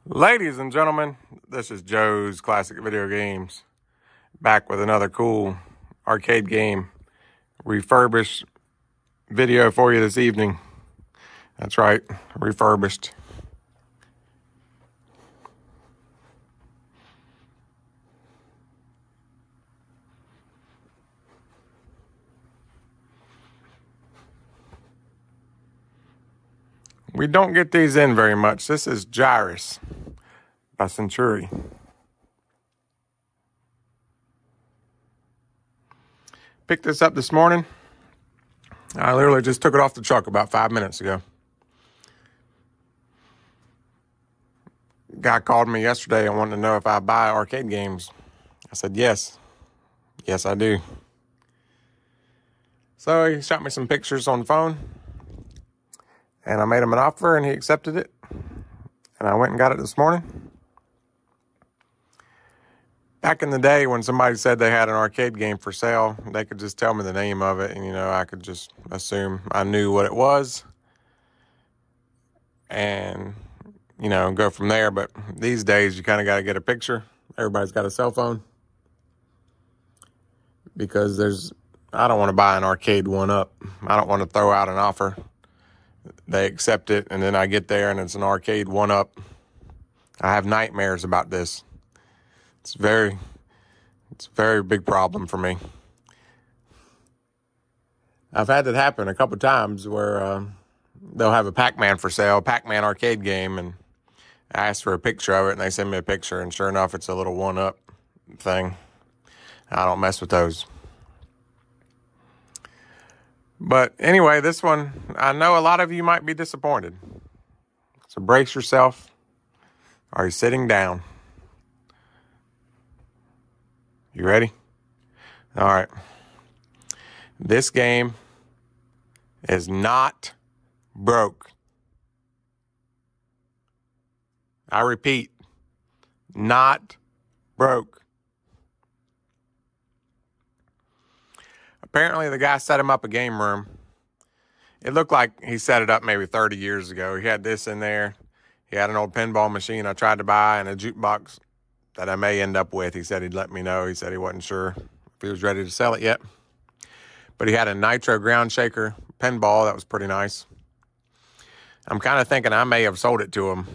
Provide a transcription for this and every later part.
Ladies and gentlemen, this is Joe's Classic Video Games, back with another cool arcade game refurbished video for you this evening. That's right, refurbished. We don't get these in very much. This is Gyruss by Century. Picked this up this morning. I literally just took it off the truck about 5 minutes ago. Guy called me yesterday and wanted to know if I buy arcade games. I said yes. Yes, I do. So he shot me some pictures on the phone. And I made him an offer and he accepted it. And I went and got it this morning. Back in the day when somebody said they had an arcade game for sale, they could just tell me the name of it. And, I could just assume I knew what it was. And, go from there. But these days, you kind of got to get a picture. Everybody's got a cell phone. Because I don't want to buy an arcade one-up. I don't want to throw out an offer. They accept it, and then I get there, and it's an arcade one-up. I have nightmares about this. It's a very big problem for me. I've had that happen a couple times where they'll have a Pac-Man for sale, Pac-Man arcade game, and I ask for a picture of it, and they send me a picture, and sure enough, it's a little one-up thing. I don't mess with those. But anyway, this one, I know a lot of you might be disappointed. So brace yourself. Are you sitting down? You ready? All right. This game is not broke. I repeat, not broke. Apparently, the guy set him up a game room. It looked like he set it up maybe 30 years ago. He had this in there. He had an old pinball machine I tried to buy and a jukebox that I may end up with. He said he'd let me know. He said he wasn't sure if he was ready to sell it yet. But he had a nitro ground shaker pinball that was pretty nice. I'm kind of thinking I may have sold it to him,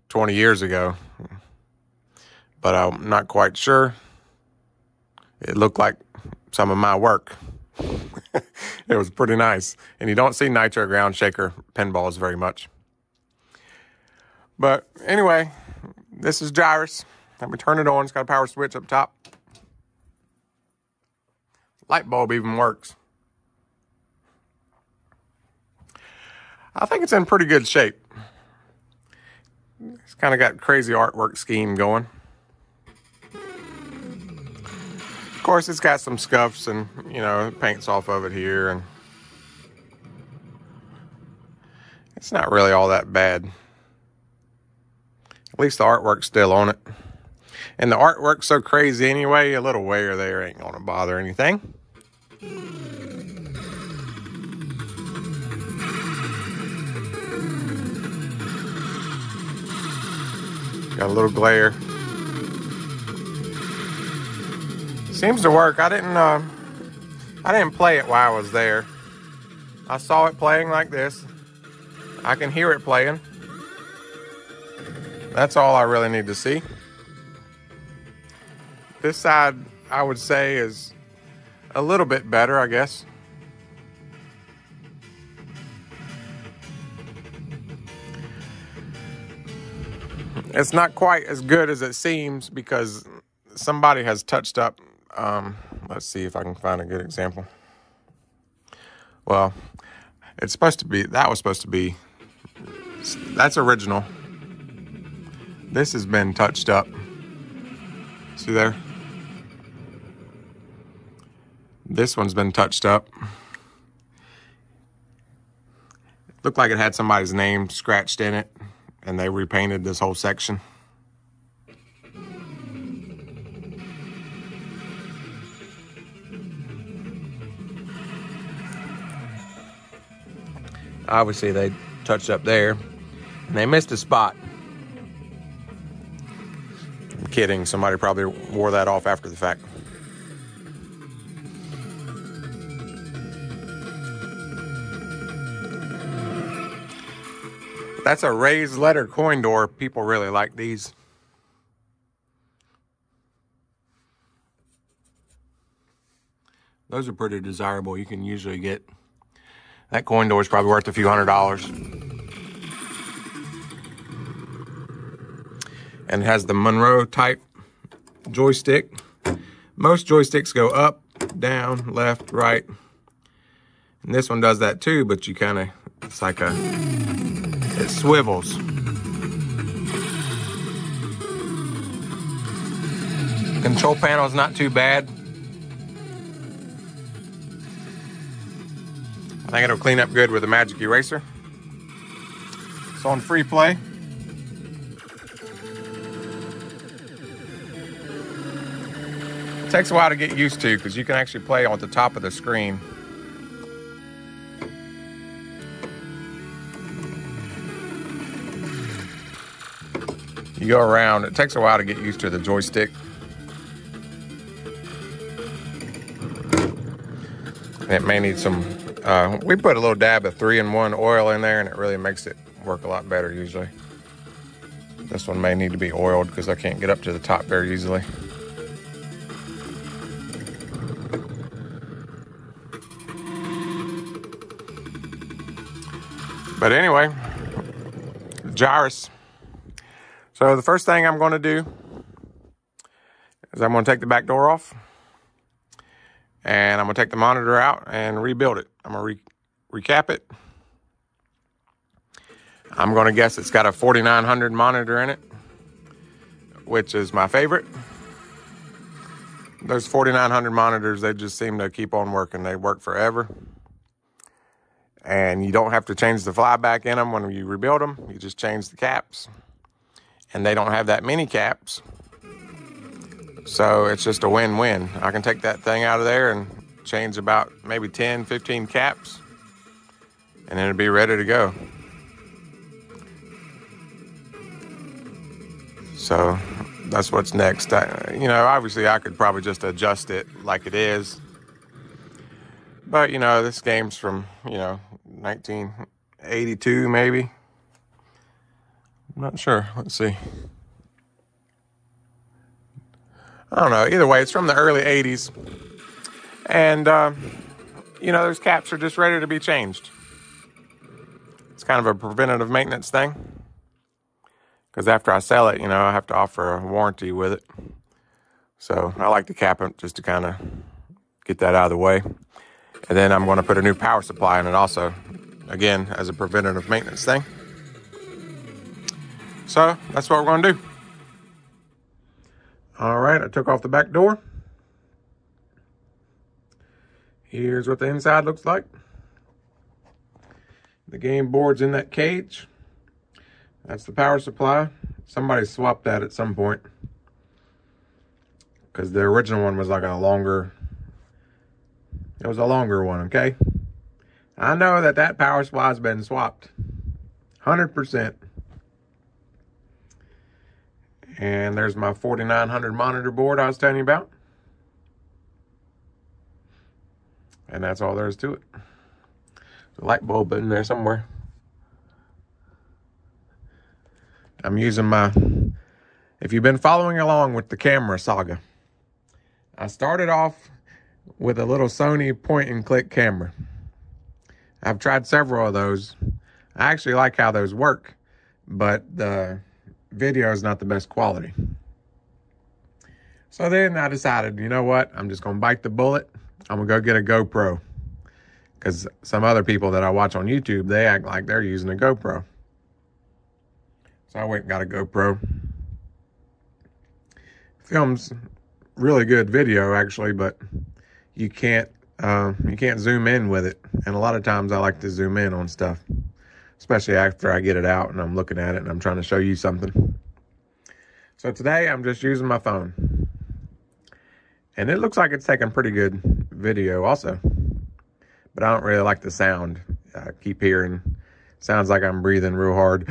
20 years ago. But I'm not quite sure. It looked like some of my work. It was pretty nice. And you don't see nitro ground shaker pinballs very much. But anyway, this is Gyruss. Let me turn it on. It's got a power switch up top. Light bulb even works. I think it's in pretty good shape. It's kind of got crazy artwork scheme going. Of course, it's got some scuffs and, paint's off of it here. And it's not really all that bad. At least the artwork's still on it. And the artwork's so crazy anyway, a little wear there ain't going to bother anything. Got a little glare. Seems to work. I didn't play it while I was there. I saw it playing like this. I can hear it playing. That's all I really need to see. This side, I would say, is a little bit better, I guess. It's not quite as good as it seems because somebody has touched up. Let's see if I can find a good example. Well, that was supposed to be, that's original. This has been touched up. See there? This one's been touched up. Looked like it had somebody's name scratched in it, and they repainted this whole section. Obviously, they touched up there. And they missed a spot. I'm kidding. Somebody probably wore that off after the fact. That's a raised letter coin door. People really like these. Those are pretty desirable. You can usually get, that coin door is probably worth a few $100s. And it has the Monroe type joystick. Most joysticks go up, down, left, right. And this one does that too, but you kind of, it's like it swivels. Control panel is not too bad. I think it'll clean up good with a magic eraser. It's on free play. It takes a while to get used to because you can actually play on the top of the screen. You go around, it takes a while to get used to the joystick. It may need some, we put a little dab of 3-in-1 oil in there and it really makes it work a lot better usually. This one may need to be oiled because I can't get up to the top very easily. But anyway, Gyruss. So the first thing I'm going to do is I'm going to take the back door off. And I'm going to take the monitor out and rebuild it. I'm going to recap it. I'm going to guess it's got a 4900 monitor in it, which is my favorite. Those 4900 monitors, they just seem to keep on working. They work forever. And you don't have to change the flyback in them when you rebuild them. You just change the caps. And they don't have that many caps. So it's just a win-win. I can take that thing out of there and change about maybe 10, 15 caps. And then it'll be ready to go. So that's what's next. You know, obviously I could probably just adjust it like it is. But, you know, this game's from, 1982 maybe. I'm not sure. Let's see. I don't know. Either way, it's from the early 80s. And, those caps are just ready to be changed. It's kind of a preventative maintenance thing. Because after I sell it, I have to offer a warranty with it. So I like to cap it just to kind of get that out of the way. And then I'm going to put a new power supply in it also. Again, as a preventative maintenance thing. So that's what we're going to do. All right, I took off the back door. Here's what the inside looks like. The game board's in that cage. That's the power supply. Somebody swapped that at some point. Because the original one was like a longer... It was a longer one, okay? I know that power supply's been swapped. 100%. And there's my 4900 monitor board I was telling you about. And that's all there is to it. The light bulb in there somewhere. I'm using my... If you've been following along with the camera saga, I started off with a little Sony point-and-click camera. I've tried several of those. I actually like how those work, but the video is not the best quality. So then I decided, you know what? I'm just going to bite the bullet. I'm going to go get a GoPro. Because some other people that I watch on YouTube, they act like they're using a GoPro. So I went and got a GoPro. Films really good video, actually, but you can't zoom in with it. And a lot of times I like to zoom in on stuff, especially after I get it out and I'm looking at it and I'm trying to show you something. So today I'm just using my phone. And it looks like it's taking pretty good video also. But I don't really like the sound. I keep hearing Sounds like I'm breathing real hard.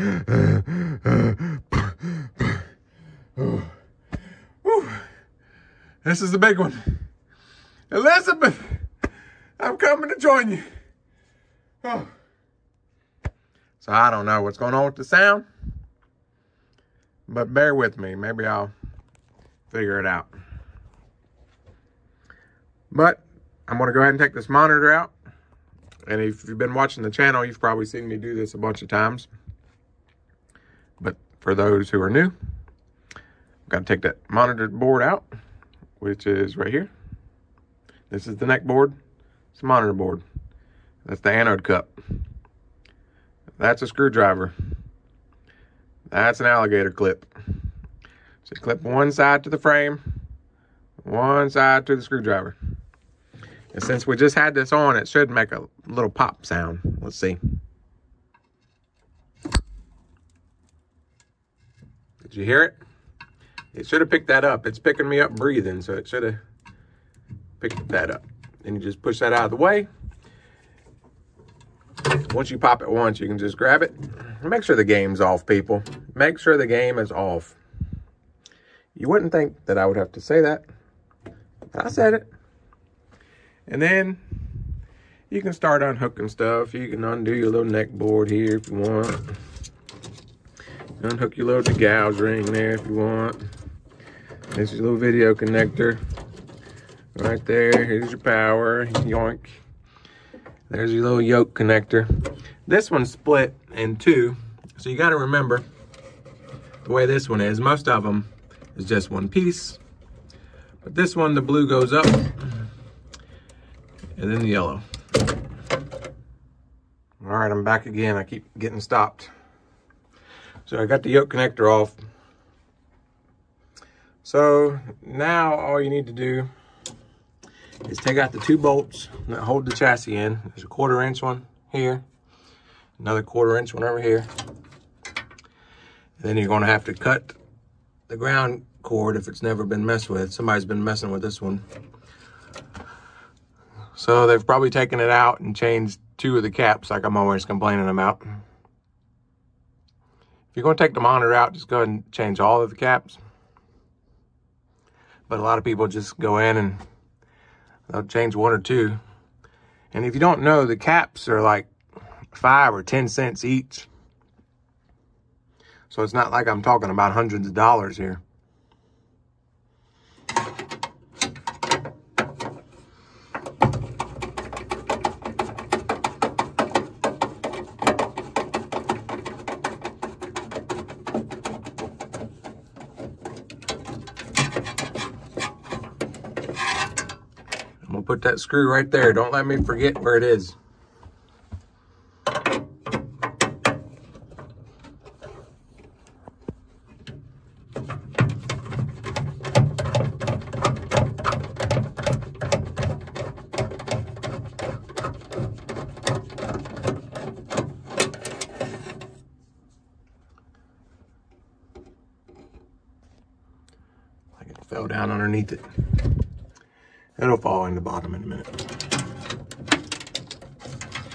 This is the big one. Elizabeth, I'm coming to join you. Oh. So I don't know what's going on with the sound, but bear with me. Maybe I'll figure it out. But I'm going to go ahead and take this monitor out. And if you've been watching the channel, you've probably seen me do this a bunch of times. But for those who are new, I've got to take that monitor board out, which is right here. This is the neck board. It's a monitor board. That's the anode cup. That's a screwdriver. That's an alligator clip. So you clip one side to the frame, one side to the screwdriver. And since we just had this on, it should make a little pop sound. Let's see. Did you hear it? It should have picked that up. It's picking me up breathing, so it should have picked that up. Then you just push that out of the way. Once you pop it once, you can just grab it. Make sure the game's off, people. Make sure the game is off. You wouldn't think that I would have to say that, but I said it. And then you can start unhooking stuff. You can undo your little neck board here if you want. Unhook your little gauge ring there if you want. There's your little video connector. Right there. Here's your power. Yoink. There's your little yoke connector. This one's split in two. So you got to remember the way this one is. Most of them is just one piece. But this one, the blue goes up. And then the yellow. All right, I'm back again. I keep getting stopped. So I got the yoke connector off. So now all you need to do is take out the two bolts that hold the chassis in. There's a 1/4 inch one here, another 1/4 inch one over here. And then you're going to have to cut the ground cord if it's never been messed with. Somebody's been messing with this one. So they've probably taken it out and changed 2 of the caps like I'm always complaining about. If you're going to take the monitor out, just go ahead and change all of the caps. But a lot of people just go in and they'll change 1 or 2. And if you don't know, the caps are like 5 or 10 cents each. So it's not like I'm talking about hundreds of dollars here. I'm gonna put that screw right there. Don't let me forget where it is. Like it fell down underneath it. It'll fall in the bottom in a minute.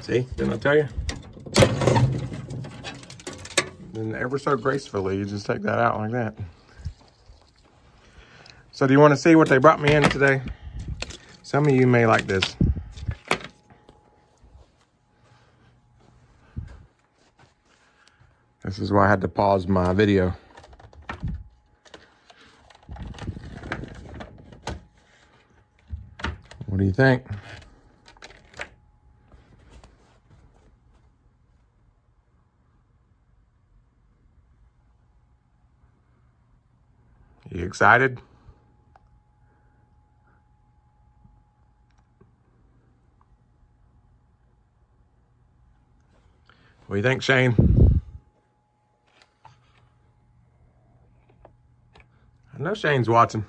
See, didn't I tell you? And ever so gracefully, you just take that out like that. So do you want to see what they brought me in today? Some of you may like this. This is why I had to pause my video. What do you think? You excited? What do you think, Shane? I know Shane's watching.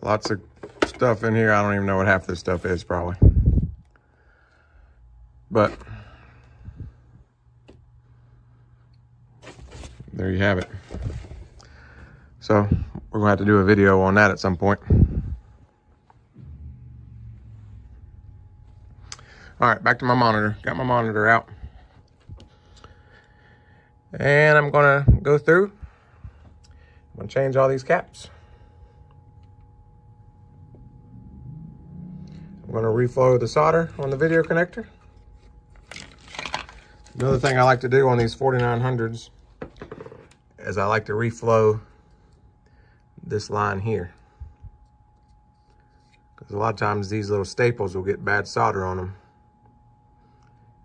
Lots of stuff in here. I don't even know what half this stuff is, probably. But there you have it. So we're going to have to do a video on that at some point. All right, back to my monitor. Got my monitor out. And I'm gonna go through. I'm gonna change all these caps. I'm gonna reflow the solder on the video connector. Another thing I like to do on these 4900s is I like to reflow this line here. Because a lot of times these little staples will get bad solder on them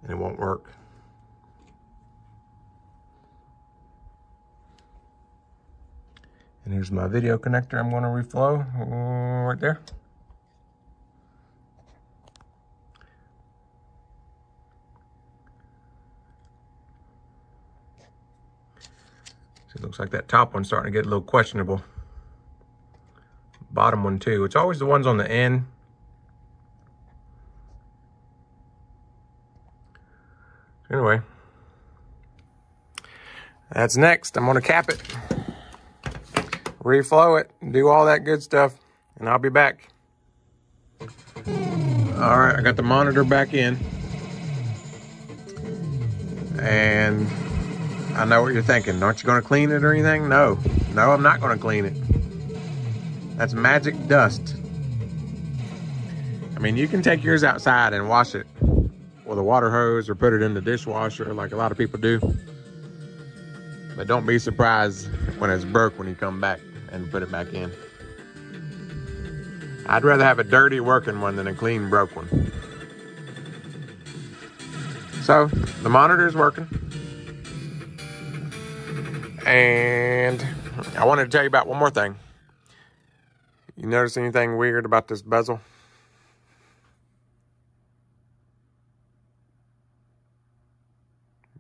and it won't work. And here's my video connector I'm going to reflow right there. So it looks like that top one's starting to get a little questionable. Bottom one too. It's always the ones on the end. Anyway, that's next. I'm going to cap it, reflow it, do all that good stuff, and I'll be back. All right, I got the monitor back in. And I know what you're thinking. Aren't you going to clean it or anything? No, I'm not going to clean it. That's magic dust. I mean, you can take yours outside and wash it with a water hose or put it in the dishwasher like a lot of people do. But don't be surprised when it's broke when you come back and put it back in. I'd rather have a dirty working one than a clean broke one. So the monitor is working. And I wanted to tell you about one more thing. You notice anything weird about this bezel?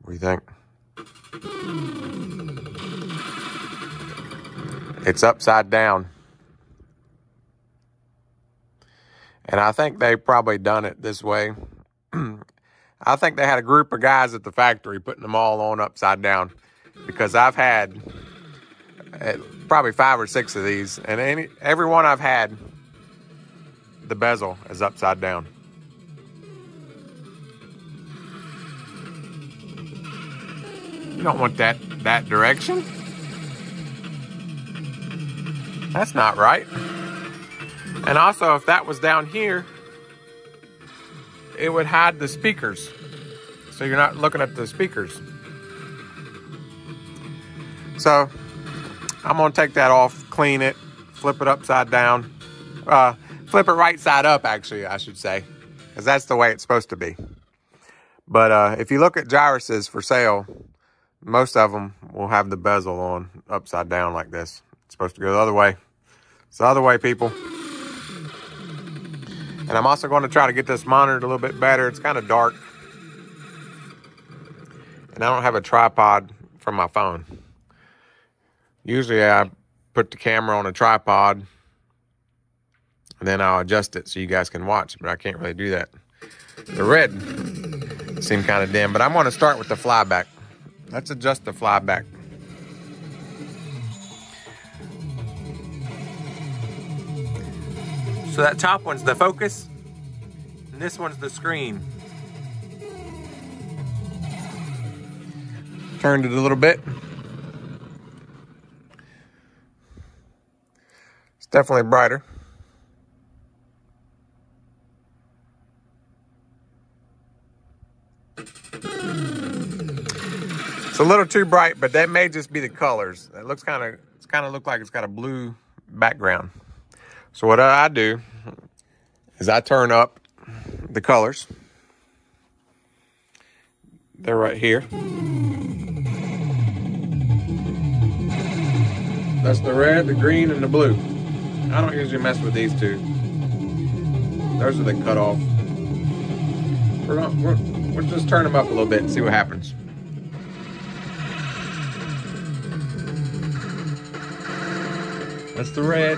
What do you think? It's upside down. And I think they probably done it this way. I think they had a group of guys at the factory putting them all on upside down. Because I've had probably 5 or 6 of these, and every one I've had, the bezel is upside down. You don't want that direction. That's not right. And also, if that was down here, it would hide the speakers. So you're not looking at the speakers. So I'm going to take that off, clean it, flip it upside down. Flip it right side up, actually, I should say. Because that's the way it's supposed to be. But if you look at Gyruses for sale, most of them will have the bezel on upside down like this. It's supposed to go the other way. It's the other way, people. And I'm also going to try to get this monitored a little bit better. It's kind of dark. And I don't have a tripod for my phone. Usually I put the camera on a tripod and then I'll adjust it so you guys can watch, but I can't really do that. The red seemed kind of dim, but I'm going to start with the flyback. Let's adjust the flyback. So that top one's the focus, and this one's the screen. Turned it a little bit. It's definitely brighter. It's a little too bright, but that may just be the colors. It looks kind of look like it's got a blue background. So what I do is I turn up the colors. They're right here. That's the red, the green, and the blue. I don't usually mess with these two. Those are the cut off. We'll just turn them up a little bit and see what happens. That's the red.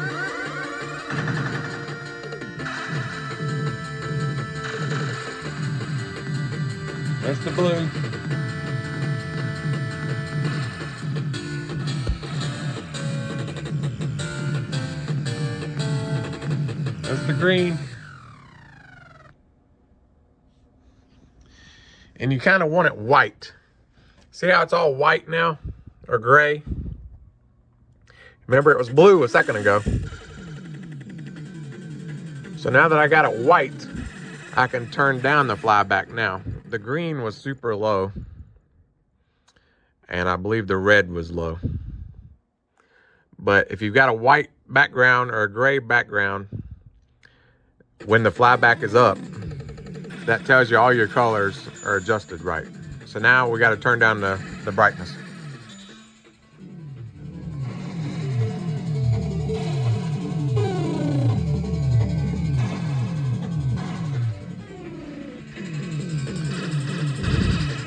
That's the blue. That's the green. And you kind of want it white. See how it's all white now? Or gray? Remember, it was blue a second ago. So now that I got it white, I can turn down the flyback now. The green was super low. And I believe the red was low. But if you've got a white background or a gray background, when the flyback is up, that tells you all your colors are adjusted right. So now we got to turn down the brightness.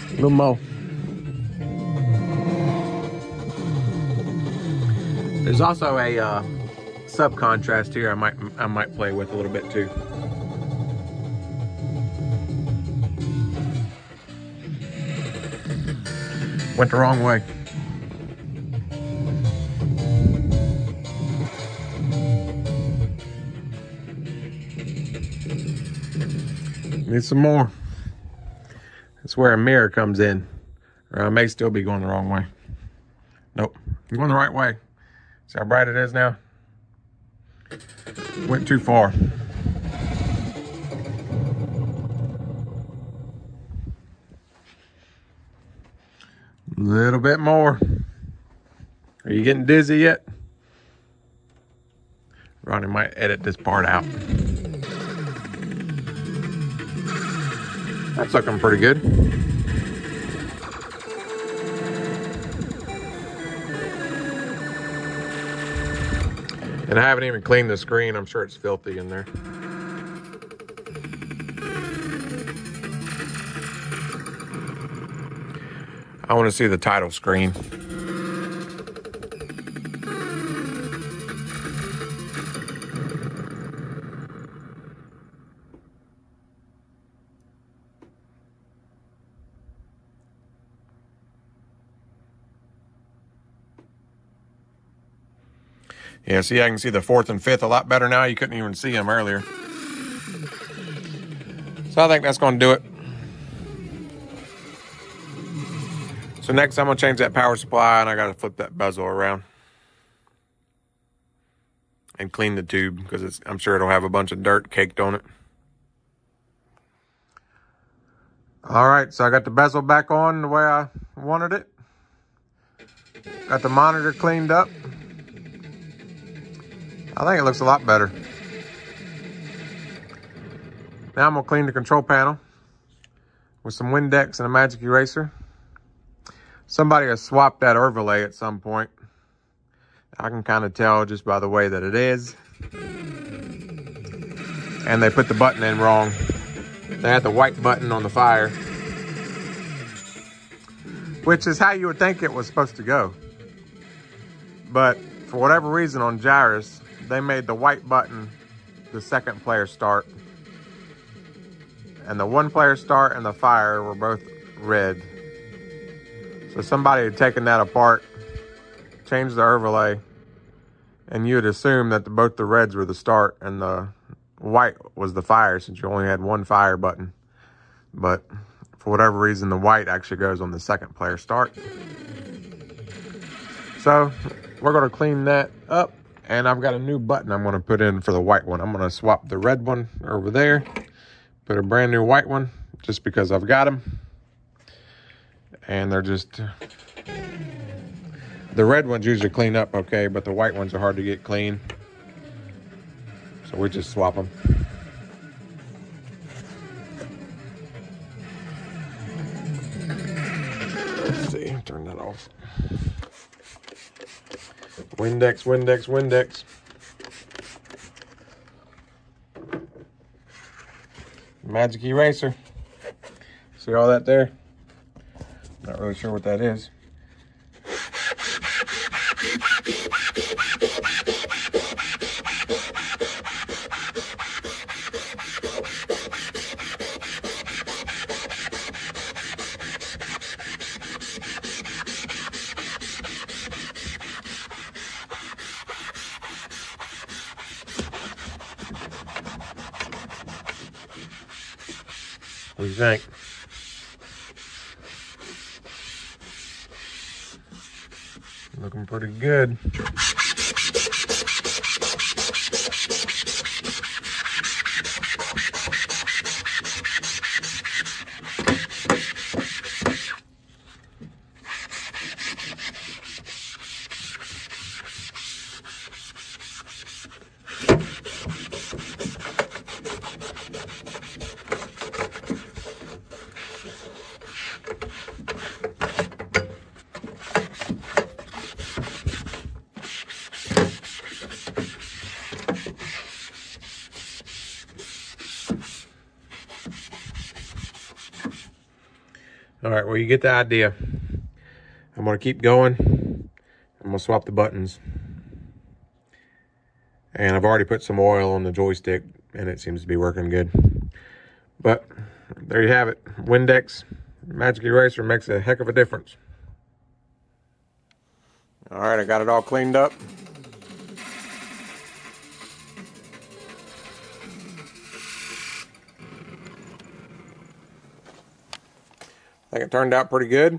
A little more. There's also a sub-contrast here I might play with a little bit too. Went the wrong way. Need some more. That's where a mirror comes in. Or I may still be going the wrong way. Nope, I'm going the right way. See how bright it is now? Went too far. A little bit more. Are you getting dizzy yet? Ronnie might edit this part out. That's looking pretty good. And I haven't even cleaned the screen. I'm sure it's filthy in there. I want to see the title screen. Yeah, see, I can see the 4th and 5th a lot better now. You couldn't even see them earlier. So I think that's going to do it. So next I'm going to change that power supply, and I got to flip that bezel around and clean the tube because I'm sure it'll have a bunch of dirt caked on it. All right, so I got the bezel back on the way I wanted it. Got the monitor cleaned up. I think it looks a lot better. Now I'm going to clean the control panel with some Windex and a magic eraser. Somebody has swapped that overlay at some point. I can kind of tell just by the way that it is. And they put the button in wrong. They had the white button on the fire, which is how you would think it was supposed to go. But for whatever reason on Gyruss, they made the white button the second player start. And the 1 player start and the fire were both red. So somebody had taken that apart, changed the overlay, and you would assume that both the reds were the start and the white was the fire since you only had 1 fire button. But for whatever reason, the white actually goes on the second player start. So we're going to clean that up, and I've got a new button I'm going to put in for the white one. I'm going to swap the red one over there, put a brand new white one just because I've got them. And they're just, the red ones usually clean up okay, but the white ones are hard to get clean. So we just swap them. Let's see, turn that off. Windex, Windex, Windex. Magic eraser. See all that there? Not really sure what that is. What do you think? Looking pretty good. All right, well, you get the idea. I'm gonna keep going. I'm gonna swap the buttons. And I've already put some oil on the joystick and it seems to be working good. But there you have it. Windex Magic Eraser makes a heck of a difference. All right, I got it all cleaned up. I think it turned out pretty good.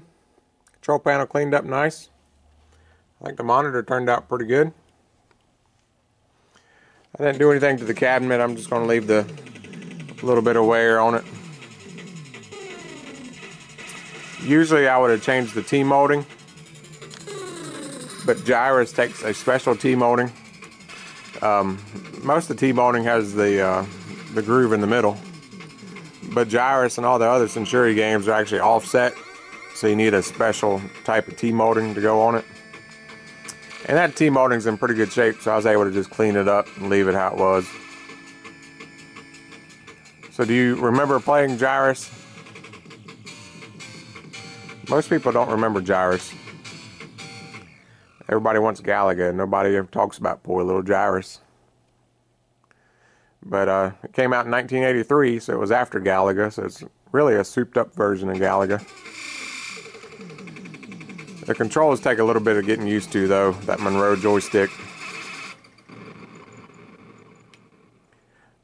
Control panel cleaned up nice. I think the monitor turned out pretty good. I didn't do anything to the cabinet. I'm just going to leave the little bit of wear on it. Usually I would have changed the T-molding, but Gyruss takes a special T-molding. Most of the T-molding has the groove in the middle. But Gyruss and all the other Century games are actually offset, so you need a special type of T-molding to go on it. And that T-molding's in pretty good shape, so I was able to just clean it up and leave it how it was. So do you remember playing Gyruss? Most people don't remember Gyruss. Everybody wants Galaga, and nobody ever talks about poor little Gyruss. But it came out in 1983, so it was after Galaga, so it's really a souped-up version of Galaga. The controls take a little bit of getting used to, though, that Monroe joystick.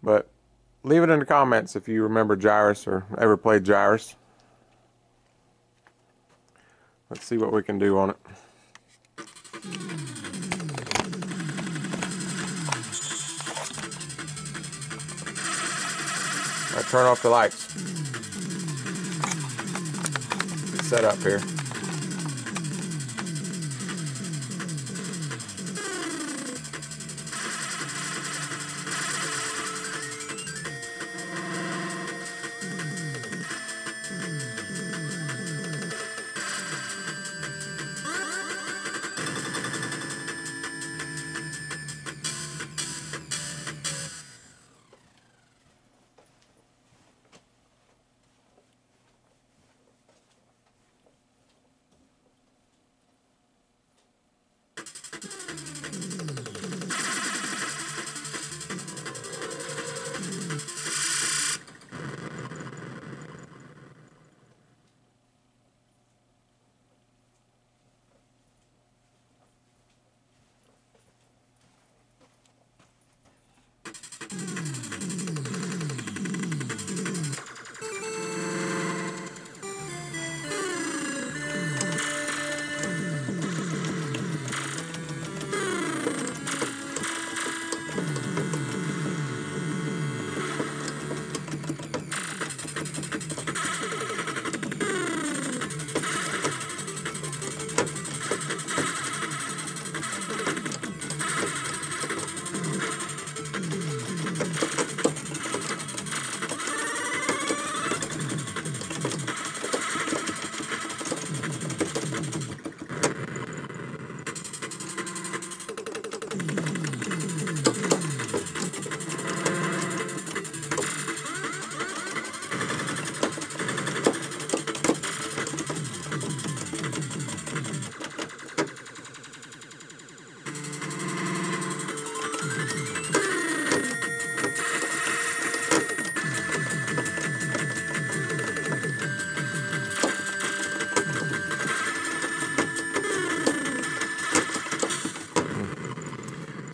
But leave it in the comments if you remember Gyruss or ever played Gyruss. Let's see what we can do on it. I'll turn off the lights. It's set up here.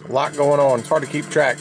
A lot going on. It's hard to keep track.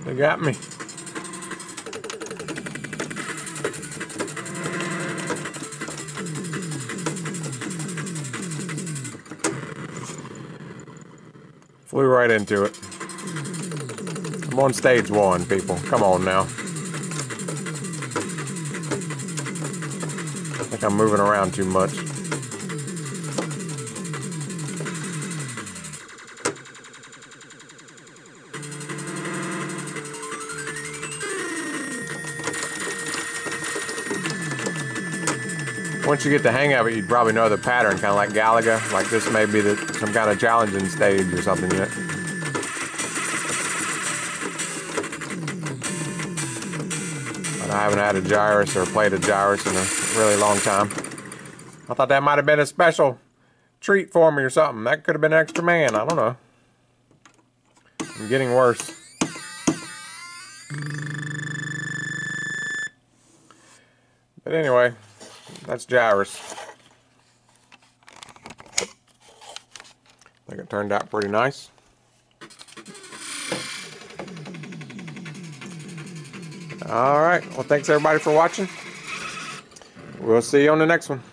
They got me. Flew right into it. I'm on stage 1, people. Come on now. I think I'm moving around too much. Once you get the hang of it, you'd probably know the pattern, kind of like Galaga. Like this may be some kind of challenging stage or something yet. But I haven't had a Gyruss or played a Gyruss in a really long time. I thought that might have been a special treat for me or something. That could have been Extra Man. I don't know. I'm getting worse. But anyway, that's Gyruss. I think it turned out pretty nice. Alright, well thanks everybody for watching. We'll see you on the next one.